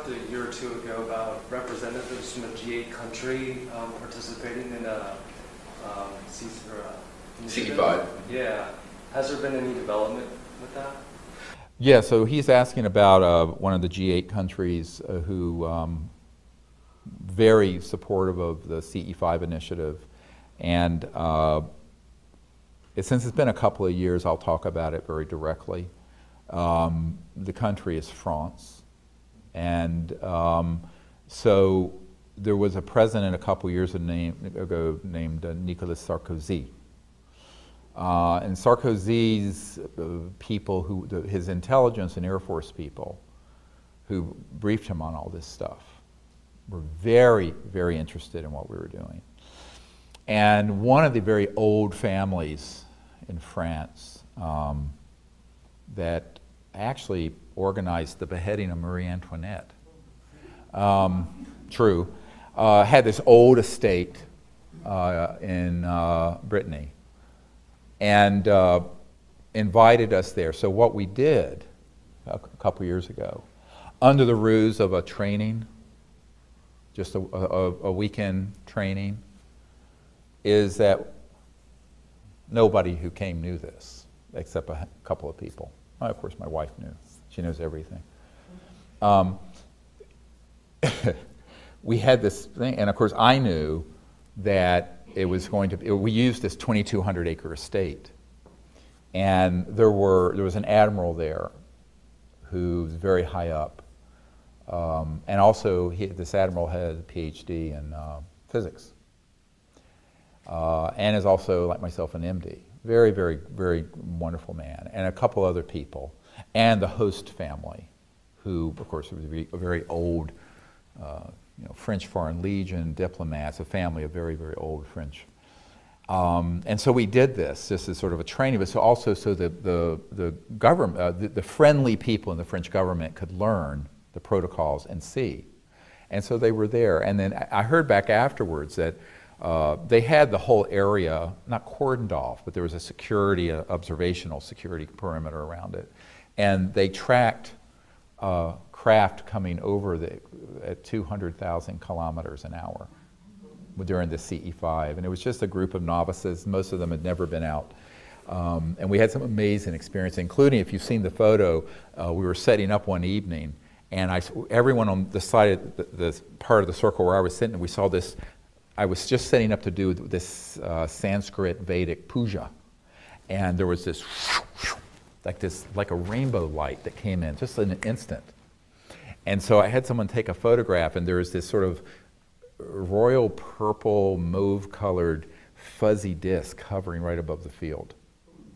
talked a year or two ago about representatives from a G8 country participating in a CE5. Yeah. Has there been any development with that? Yeah, so he's asking about one of the G8 countries who very supportive of the CE5 initiative. And since it's been a couple of years, I'll talk about it very directly. The country is France. And so there was a president a couple of years ago named Nicolas Sarkozy. And Sarkozy's people, his intelligence and Air Force people who briefed him on all this stuff, were very, very interested in what we were doing. And one of the very old families in France that actually organized the beheading of Marie Antoinette, had this old estate in Brittany, and invited us there. So what we did a couple years ago, under the ruse of a training, just a weekend training, is that nobody who came knew this, except a couple of people. Oh, of course, my wife knew. She knows everything. We had this thing, and of course I knew that it was going to be, we used this 2,200 acre estate. And there was an admiral there who was very high up. And also, this admiral had a PhD in physics. And is also, like myself, an MD. Very, very, very wonderful man. And a couple other people. And the host family, who, of course, was a very old French Foreign Legion diplomats, a family of very, very old French. And so we did this as sort of a training, but also so the government, the friendly people in the French government could learn the protocols and see. And so they were there. And then I heard back afterwards that they had the whole area, not cordoned off, but there was a observational security perimeter around it. And they tracked craft coming over at 200,000 kilometers an hour during the CE5. And it was just a group of novices. Most of them had never been out. And we had some amazing experience, including, if you've seen the photo, we were setting up one evening, and everyone on the side of the part of the circle where I was sitting, we saw this. I was just setting up to do this Sanskrit Vedic puja. And there was this, like a rainbow light that came in just in an instant. And so I had someone take a photograph, and there was this sort of royal purple, mauve-colored, fuzzy disc hovering right above the field.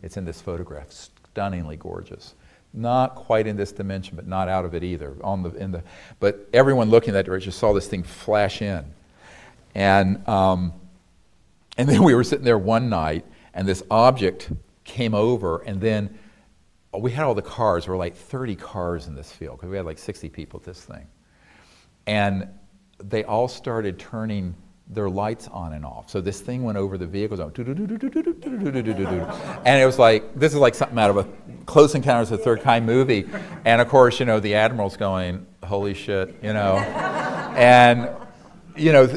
It's in this photograph, stunningly gorgeous. Not quite in this dimension, but not out of it either. But everyone looking in that direction saw this thing flash in. And then we were sitting there one night, and this object came over, and then we had all the cars. There were like 30 cars in this field, because we had like 60 people at this thing. And they all started turning their lights on and off. So this thing went over the vehicles, and it was like, this is like something out of a Close Encounters of the Third Kind movie. And of course, the admiral's going, holy shit, and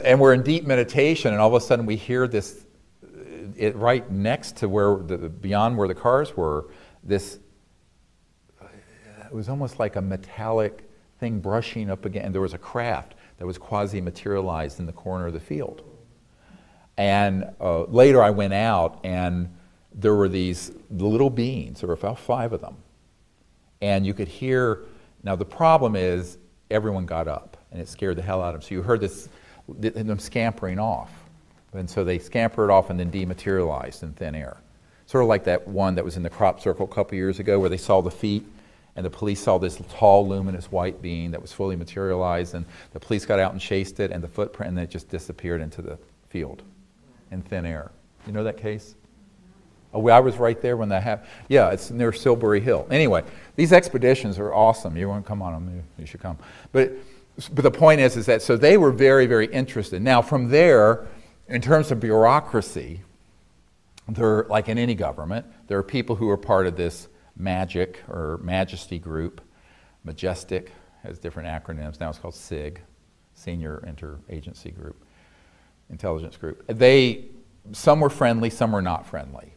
and we're in deep meditation, and all of a sudden we hear this, right next to beyond where the cars were, it was almost like a metallic thing brushing up again, and there was a craft that was quasi-materialized in the corner of the field. And later I went out, and there were these little beings. There were about 5 of them. And you could hear, now the problem is everyone got up, and it scared the hell out of them. So you heard them scampering off. And so they scampered off and then dematerialized in thin air. Sort of like that one that was in the crop circle a couple years ago where they saw the feet, and the police saw this tall, luminous white being that was fully materialized, and the police got out and chased it, and the footprint, and then it just disappeared into the field in thin air. You know that case? Oh, I was right there when that happened. Yeah, it's near Silbury Hill. Anyway, these expeditions are awesome. You want to come on them, you should come. But the point is that, so they were very, very interested. Now, from there, in terms of bureaucracy, like in any government, there are people who are part of this MAGIC or Majesty group, Majestic, has different acronyms. Now it's called SIG, Senior Interagency Group, Intelligence Group. Some were friendly, some were not friendly.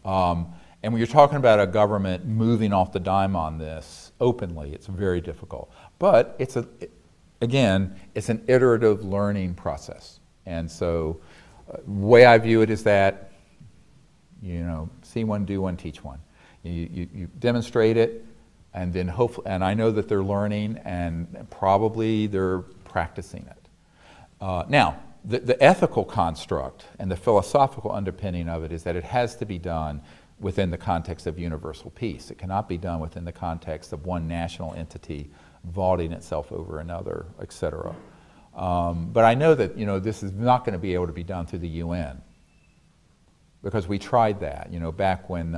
And when you're talking about a government moving off the dime on this openly, it's very difficult. But again, it's an iterative learning process. And so the way I view it is that, see one, do one, teach one. You demonstrate it, and then hopefully, and I know that they're learning, and probably they're practicing it. Now, the ethical construct and the philosophical underpinning of it is that it has to be done within the context of universal peace. It cannot be done within the context of one national entity vaulting itself over another, et cetera. But I know that this is not going to be able to be done through the UN, because we tried that. Back when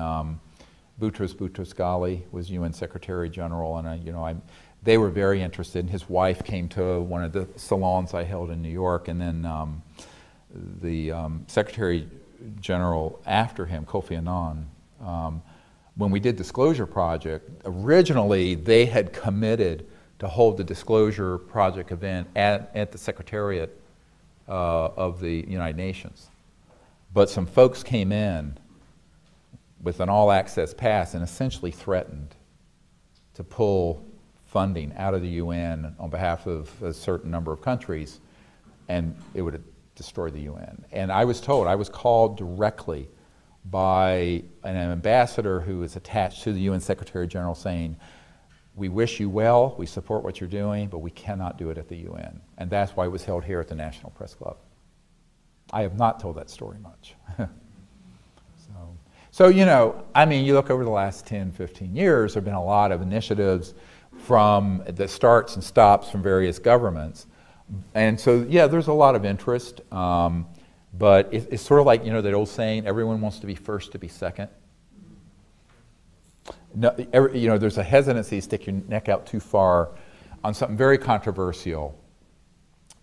Boutros Boutros-Ghali was UN Secretary General, and they were very interested. And his wife came to one of the salons I held in New York, and then the Secretary General after him, Kofi Annan, when we did Disclosure Project, originally they had committed to hold the Disclosure Project event at the Secretariat of the United Nations. But some folks came in with an all-access pass and essentially threatened to pull funding out of the UN on behalf of a certain number of countries, and it would have destroyed the UN. And I was called directly by an ambassador who is attached to the UN Secretary General saying, we wish you well, we support what you're doing, but we cannot do it at the UN. And that's why it was held here at the National Press Club. I have not told that story much. So, you look over the last 10, 15 years, there have been a lot of initiatives from the starts and stops from various governments. And so, yeah, there's a lot of interest, but it's sort of like, that old saying, everyone wants to be first to be second. No, there's a hesitancy to stick your neck out too far on something very controversial,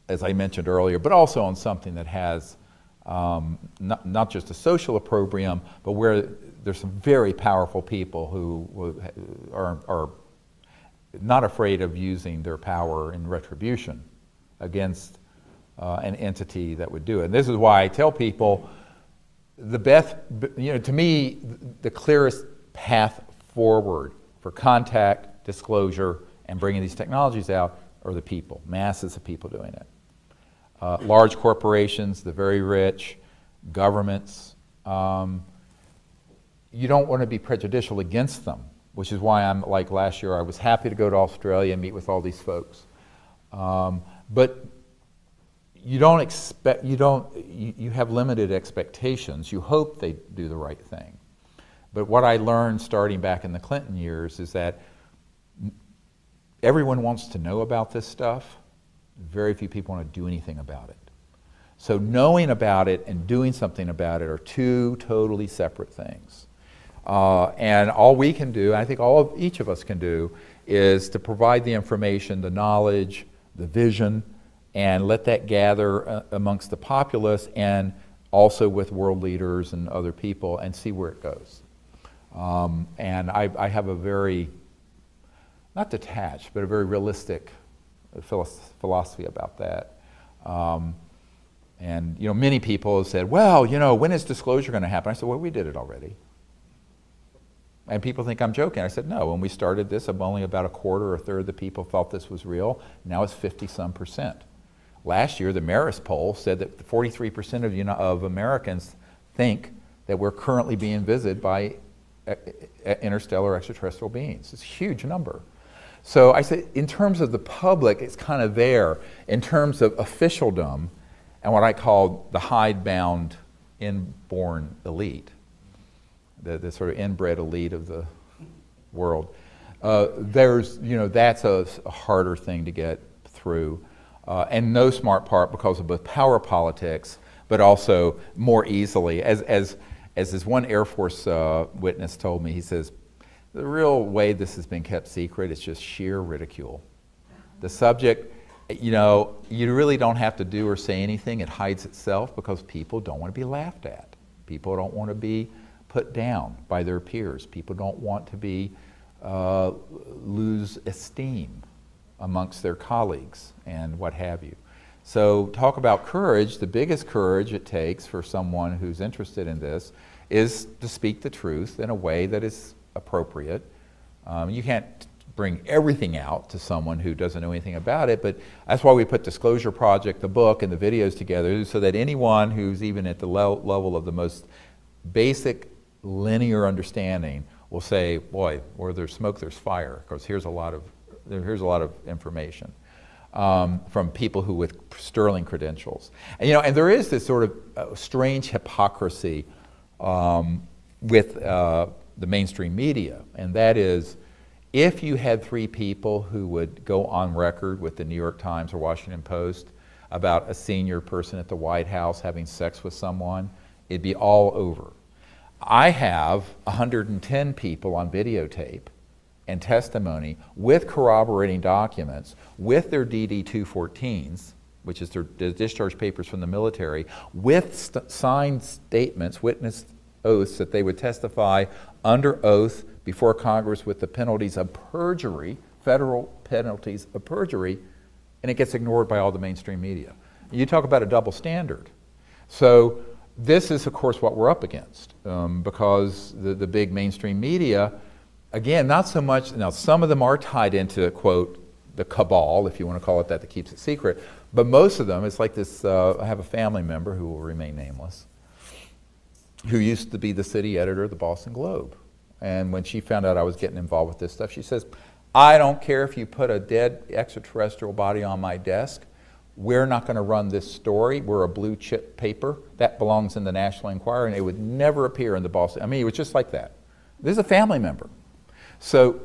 as I mentioned earlier, but also on something that has not just a social opprobrium, but where there's some very powerful people who are not afraid of using their power in retribution against an entity that would do it. And this is why I tell people the best, to me, the clearest path forward for contact, disclosure, and bringing these technologies out are the people, masses of people doing it. Large corporations, the very rich, governments, you don't want to be prejudicial against them, which is why I'm, like last year, I was happy to go to Australia and meet with all these folks. But you have limited expectations. You hope they do the right thing. But what I learned starting back in the Clinton years is that everyone wants to know about this stuff. Very few people want to do anything about it. So knowing about it and doing something about it are two totally separate things. And all we can do, I think each of us can do, is to provide the information, the knowledge, the vision, and let that gather amongst the populace and also with world leaders and other people and see where it goes. And I have a very, not detached, but a very realistic philosophy about that. And many people have said, well, when is disclosure going to happen? I said, well, we did it already. And people think I'm joking. I said, no, when we started this, only about a quarter or a third of the people thought this was real. Now it's 50-some%. Last year, the Marist poll said that 43% of Americans think that we're currently being visited by interstellar extraterrestrial beings. It's a huge number. So I say, in terms of the public, it's kind of there. In terms of officialdom and what I call the hidebound, inborn elite, the sort of inbred elite of the world, that's a harder thing to get through. And no smart part because of both power politics, but also more easily. As this one Air Force witness told me, he says, the real way this has been kept secret is just sheer ridicule. The subject, you really don't have to do or say anything. It hides itself because people don't want to be laughed at. People don't want to be put down by their peers. People don't want to be lose esteem. amongst their colleagues and what have you. So talk about courage. The biggest courage it takes for someone who's interested in this is to speak the truth in a way that is appropriate. You can't bring everything out to someone who doesn't know anything about it, but that's why we put Disclosure Project, the book, and the videos together, so that anyone who's even at the level of the most basic linear understanding will say, boy, where there's smoke, there's fire, because here's a lot of information from people who with sterling credentials. And, you know, and there is this sort of strange hypocrisy with the mainstream media, and that is, if you had three people who would go on record with the New York Times or Washington Post about a senior person at the White House having sex with someone, it'd be all over. I have 110 people on videotape and testimony with corroborating documents, with their DD-214s, which is their discharge papers from the military, with signed statements, witness oaths that they would testify under oath before Congress with the penalties of perjury, federal penalties of perjury, and it gets ignored by all the mainstream media. You talk about a double standard. So this is, of course, what we're up against, because the big mainstream media, again, not so much, now some of them are tied into, quote, the cabal, if you want to call it that keeps it secret, but most of them, it's like this, I have a family member who will remain nameless, who used to be the city editor of the Boston Globe. And when she found out I was getting involved with this stuff, she says, I don't care if you put a dead extraterrestrial body on my desk. We're not going to run this story. We're a blue chip paper. That belongs in the National Enquirer, and it would never appear in the Boston. I mean, it was just like that. This is a family member. So,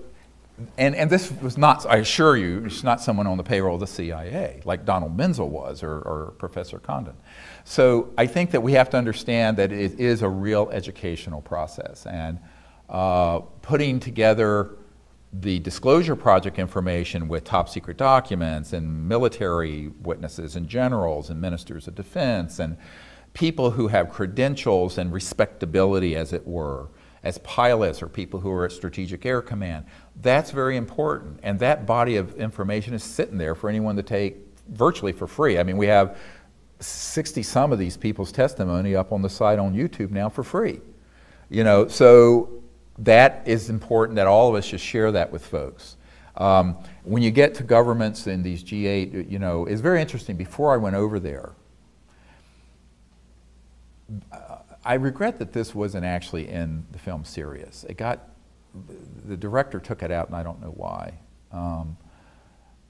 and this was not, I assure you, it's not someone on the payroll of the CIA, like Donald Menzel was, or Professor Condon. So I think that we have to understand that it is a real educational process. And putting together the Disclosure Project information with top secret documents and military witnesses and generals and ministers of defense and people who have credentials and respectability, as it were, as pilots or people who are at Strategic Air Command, that's very important. And that body of information is sitting there for anyone to take virtually for free. I mean, we have 60-some of these people's testimony up on the site on YouTube now for free. You know, so that is important that all of us should share that with folks. When you get to governments in these G8, you know, it's very interesting. Before I went over there, I regret that this wasn't actually in the film Sirius. It got, the director took it out and I don't know why.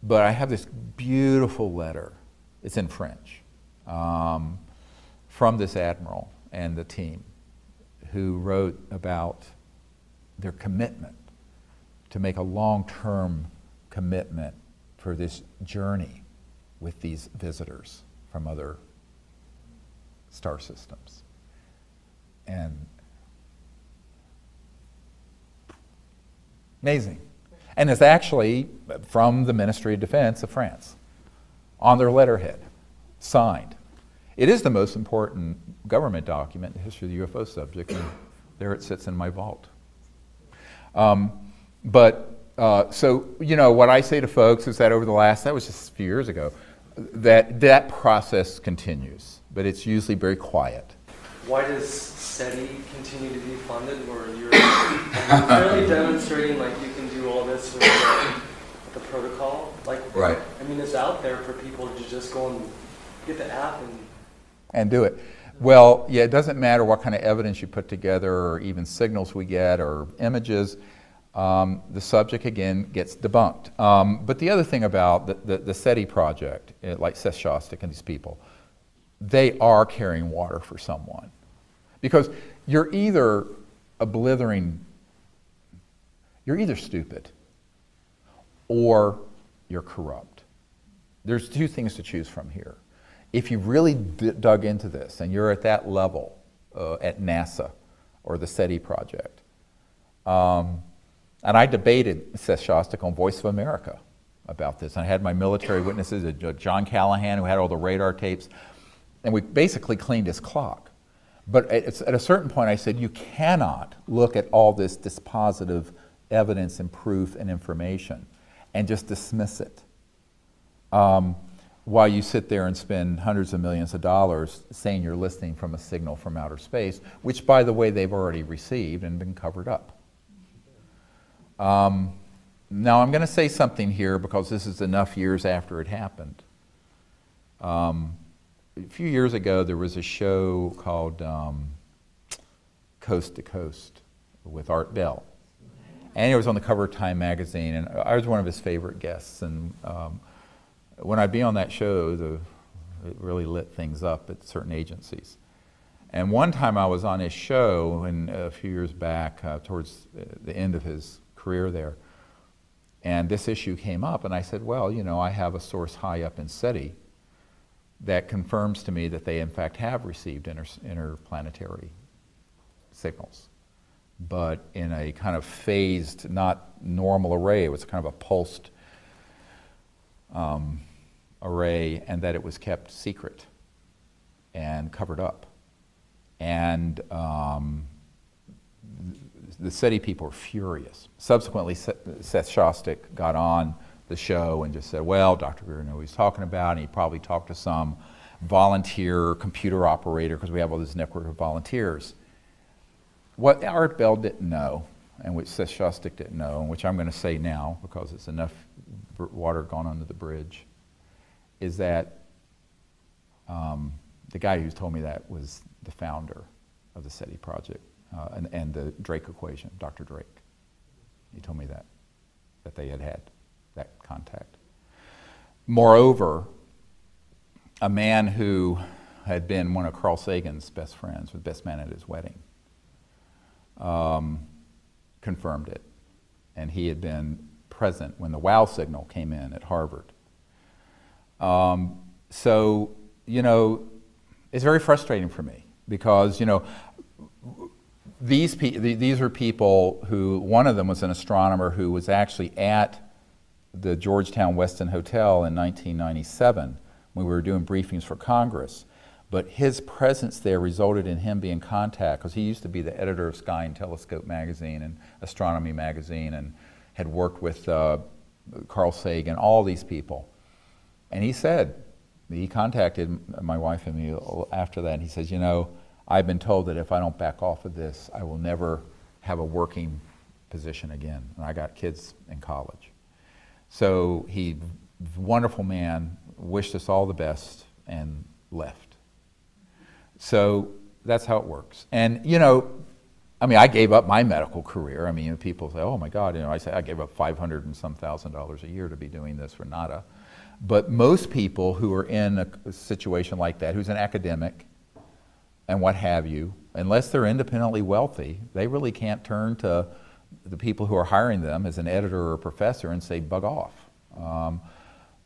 But I have this beautiful letter, it's in French, from this admiral and the team who wrote about their commitment to make a long-term commitment for this journey with these visitors from other star systems. And amazing. And it's actually from the Ministry of Defense of France on their letterhead, signed. It is the most important government document in the history of the UFO subject, and there it sits in my vault. So, you know, what I say to folks is that over the last, that was just a few years ago, that process continues, but it's usually very quiet. Why does SETI continue to be funded, or you're clearly demonstrating like you can do all this with the protocol? Like, right. I mean, it's out there for people to just go and get the app and do it. Well, yeah, it doesn't matter what kind of evidence you put together or even signals we get or images. The subject, again, gets debunked. But the other thing about the SETI project, like Seth Shostak and these people, they are carrying water for someone. Because you're either a blithering, you're either stupid or you're corrupt. There's two things to choose from here. If you've really dug into this and you're at that level at NASA or the SETI project, and I debated Seth Shostak on Voice of America about this. And I had my military witnesses, John Callahan, who had all the radar tapes, and we basically cleaned his clock. But at a certain point I said, you cannot look at all this dispositive evidence and proof and information and just dismiss it while you sit there and spend hundreds of millions of dollars saying you're listening from a signal from outer space, which, by the way, they've already received and been covered up. Now, I'm going to say something here because this is enough years after it happened. A few years ago, there was a show called Coast to Coast with Art Bell. And it was on the cover of Time magazine, and I was one of his favorite guests. And when I'd be on that show, it really lit things up at certain agencies. And one time I was on his show, and a few years back, towards the end of his career there, and this issue came up, and I said, well, you know, I have a source high up in SETI that confirms to me that they in fact have received interplanetary signals, but in a kind of phased, not normal array. It was kind of a pulsed array, and that it was kept secret and covered up. And the SETI people were furious. Subsequently, Seth Shostak got on the show and just said, well, Dr. Greer knew what he was talking about, and he probably talked to some volunteer computer operator, because we have all this network of volunteers. What Art Bell didn't know, and which Seth Shostak didn't know, and which I'm going to say now because it's enough water gone under the bridge, is that the guy who told me that was the founder of the SETI project and the Drake equation, Dr. Drake. He told me that they had that contact. Moreover, a man who had been one of Carl Sagan's best friends, the best man at his wedding, confirmed it. And he had been present when the WOW signal came in at Harvard. So, you know, it's very frustrating for me because, you know, these are people who, one of them was an astronomer who was actually at the Georgetown Westin Hotel in 1997 when we were doing briefings for Congress. But his presence there resulted in him being in contact, because he used to be the editor of Sky and Telescope magazine and Astronomy magazine, and had worked with Carl Sagan, all these people. And he said, he contacted my wife and me after that, and he says, you know, I've been told that if I don't back off of this, I will never have a working position again. And I got kids in college. So he, wonderful man, wished us all the best and left. So that's how it works. And, you know, I mean, I gave up my medical career. I mean, people say, oh my God, you know, I say I gave up $500 and some thousand a year to be doing this for nada. But most people who are in a situation like that, who's an academic and what have you, unless they're independently wealthy, they really can't turn to the people who are hiring them as an editor or a professor and say, bug off.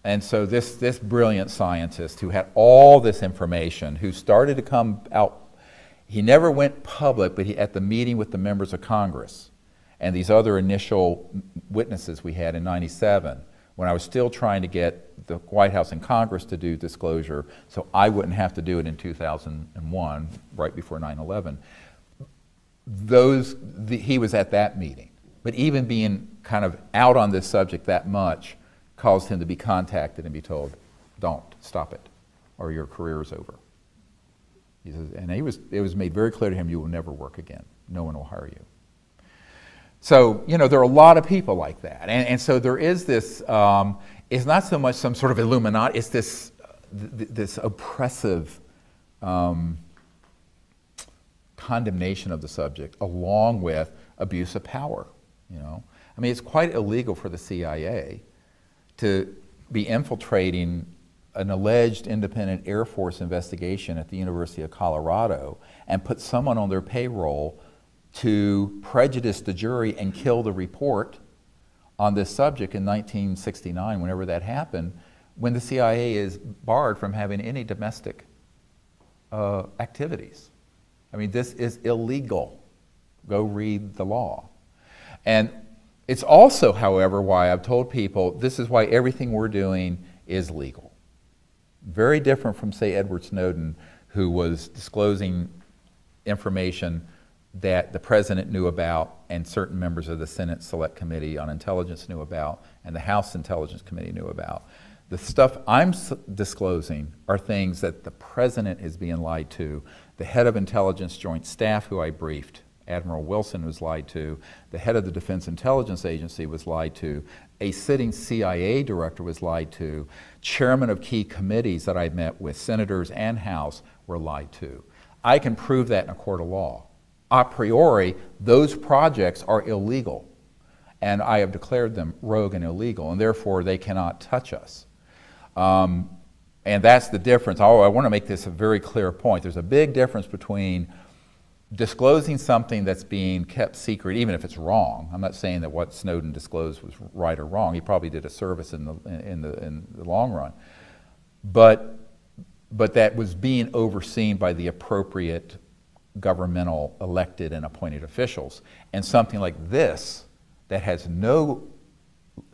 And so this brilliant scientist who had all this information, who started to come out, he never went public, but at the meeting with the members of Congress and these other initial witnesses we had in '97, when I was still trying to get the White House and Congress to do disclosure so I wouldn't have to do it in 2001, right before 9/11, he was at that meeting. But even being kind of out on this subject that much caused him to be contacted and be told, don't, stop it, or your career is over. He says, and it was made very clear to him, you will never work again. No one will hire you. So, you know, there are a lot of people like that. And so there is this, it's not so much some sort of Illuminati, it's this oppressive condemnation of the subject, along with abuse of power, you know. I mean, it's quite illegal for the CIA to be infiltrating an alleged independent Air Force investigation at the University of Colorado and put someone on their payroll to prejudice the jury and kill the report on this subject in 1969, whenever that happened, when the CIA is barred from having any domestic activities. I mean, this is illegal. Go read the law. And it's also, however, why I've told people this is why everything we're doing is legal. Very different from, say, Edward Snowden, who was disclosing information that the President knew about and certain members of the Senate Select Committee on Intelligence knew about and the House Intelligence Committee knew about. The stuff I'm disclosing are things that the president is being lied to, the head of Intelligence Joint Staff who I briefed, Admiral Wilson, was lied to, the head of the Defense Intelligence Agency was lied to, a sitting CIA director was lied to, chairman of key committees that I met with, senators and House, were lied to. I can prove that in a court of law. A priori, those projects are illegal, and I have declared them rogue and illegal, and therefore they cannot touch us. And that's the difference. I want to make this a very clear point. There's a big difference between disclosing something that's being kept secret, even if it's wrong. I'm not saying that what Snowden disclosed was right or wrong. He probably did a service in the long run. But that was being overseen by the appropriate governmental elected and appointed officials. And something like this that has no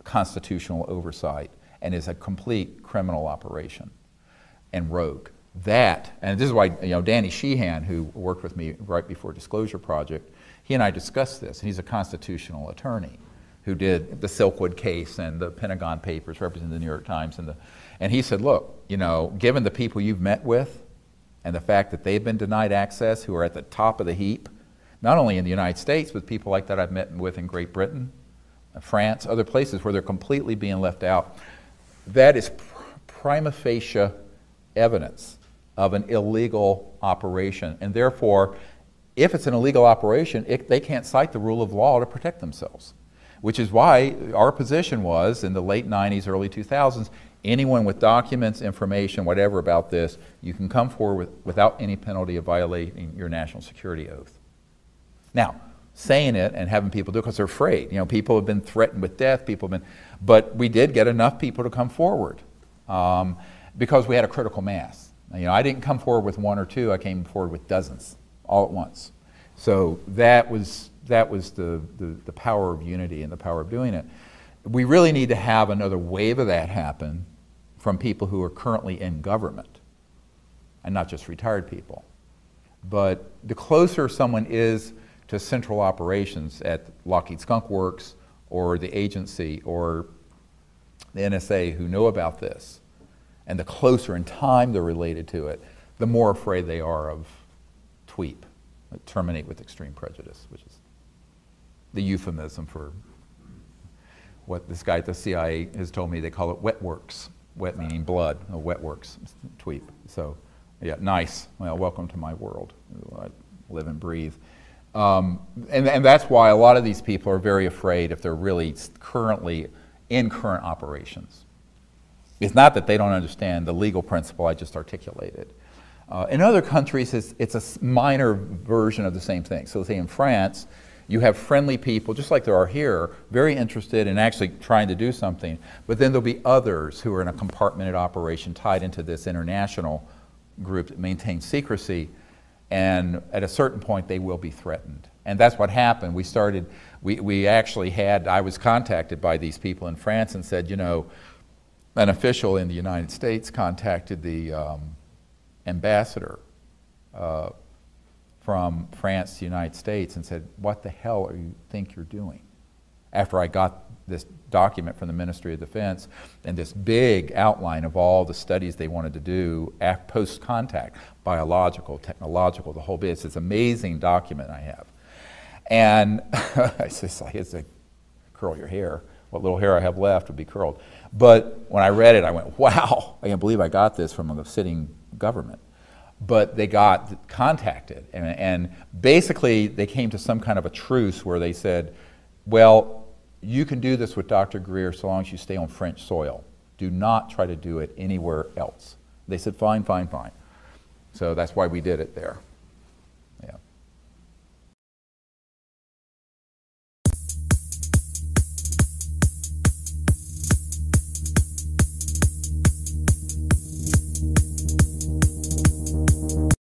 constitutional oversight and is a complete criminal operation and rogue. That, and this is why, Danny Sheehan, who worked with me right before Disclosure Project, he and I discussed this, and he's a constitutional attorney who did the Silkwood case and the Pentagon Papers, representing the New York Times, and he said, look, given the people you've met with and the fact that they've been denied access, who are at the top of the heap, not only in the United States, but people like that I've met with in Great Britain, France, other places where they're completely being left out, that is prima facie evidence of an illegal operation. And therefore, if it's an illegal operation, they can't cite the rule of law to protect themselves. Which is why our position was, in the late 90s, early 2000s, anyone with documents, information, whatever about this, you can come forward without any penalty of violating your national security oath. Now, saying it and having people do it because they're afraid. People have been threatened with death, but we did get enough people to come forward because we had a critical mass. I didn't come forward with one or two, I came forward with dozens all at once. So that was the power of unity and the power of doing it. We really need to have another wave of that happen from people who are currently in government, and not just retired people. But the closer someone is to central operations at Lockheed Skunk Works or the agency or the NSA who know about this, and the closer in time they're related to it, the more afraid they are of TWEEP, terminate with extreme prejudice, which is the euphemism for what this guy at the CIA has told me. They call it wet works. Wet meaning blood, wet works, TWEEP. So, yeah, nice. Well, welcome to my world. I live and breathe. And that's why a lot of these people are very afraid if they're really currently in current operations. It's not that they don't understand the legal principle I just articulated. In other countries, it's a minor version of the same thing. So say in France, you have friendly people, just like there are here, very interested in actually trying to do something, but then there'll be others who are in a compartmented operation tied into this international group that maintains secrecy, and at a certain point they will be threatened. And that's what happened. We actually had, I was contacted by these people in France and said, an official in the United States contacted the ambassador from France to the United States and said, what the hell do you think you're doing? After I got this document from the Ministry of Defense and this big outline of all the studies they wanted to do post-contact, biological, technological, the whole bit. It's this amazing document I have. And it's just like, curl your hair. What little hair I have left would be curled. But when I read it, I went, wow, I can't believe I got this from the sitting government. But they got contacted, and basically they came to some kind of a truce where they said, well, you can do this with Dr. Greer so long as you stay on French soil. Do not try to do it anywhere else. They said, fine, fine, fine. So that's why we did it there.